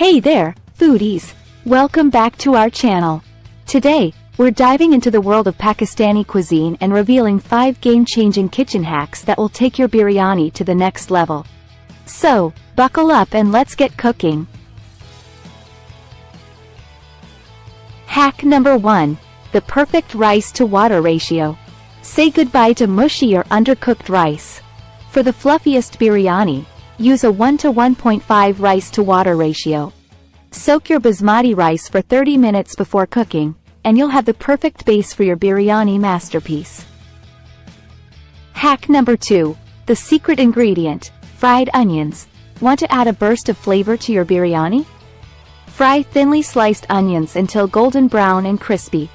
Hey there, foodies! Welcome back to our channel. Today, we're diving into the world of Pakistani cuisine and revealing 5 game-changing kitchen hacks that will take your biryani to the next level. So, buckle up and let's get cooking. Hack number 1. The perfect rice-to-water ratio. Say goodbye to mushy or undercooked rice. For the fluffiest biryani, use a 1 to 1.5 rice-to-water ratio. Soak your basmati rice for 30 minutes before cooking, and you'll have the perfect base for your biryani masterpiece. Hack number 2. The secret ingredient, fried onions. Want to add a burst of flavor to your biryani? Fry thinly sliced onions until golden brown and crispy.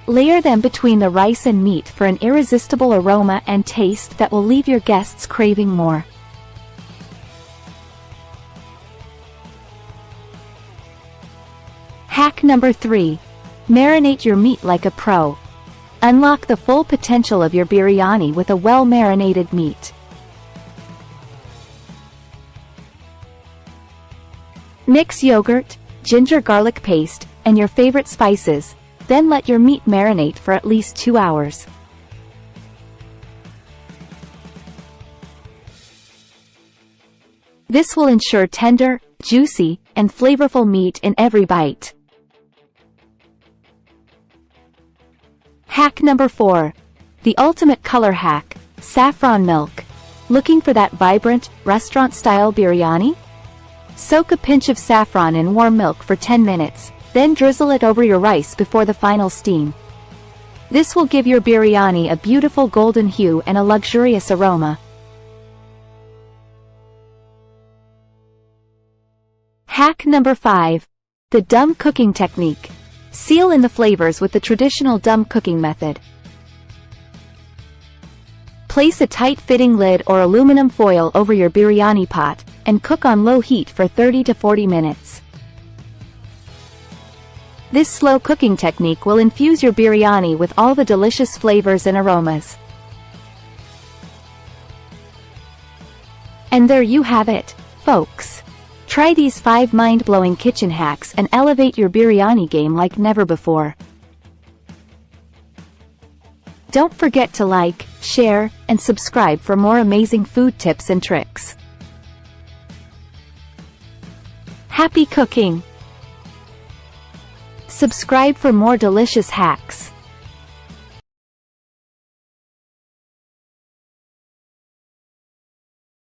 Layer them between the rice and meat for an irresistible aroma and taste that will leave your guests craving more. Hack number 3. Marinate your meat like a pro. Unlock the full potential of your biryani with a well-marinated meat. Mix yogurt, ginger garlic paste, and your favorite spices, then let your meat marinate for at least 2 hours. This will ensure tender, juicy, and flavorful meat in every bite. Hack number 4. The ultimate color hack, saffron milk. Looking for that vibrant, restaurant-style biryani? Soak a pinch of saffron in warm milk for 10 minutes, then drizzle it over your rice before the final steam. This will give your biryani a beautiful golden hue and a luxurious aroma. Hack number 5. The dum cooking technique. Seal in the flavors with the traditional dum cooking method. Place a tight-fitting lid or aluminum foil over your biryani pot, and cook on low heat for 30 to 40 minutes. This slow cooking technique will infuse your biryani with all the delicious flavors and aromas. And there you have it, folks. Try these 5 mind-blowing kitchen hacks and elevate your biryani game like never before. Don't forget to like, share, and subscribe for more amazing food tips and tricks. Happy cooking! Subscribe for more delicious hacks.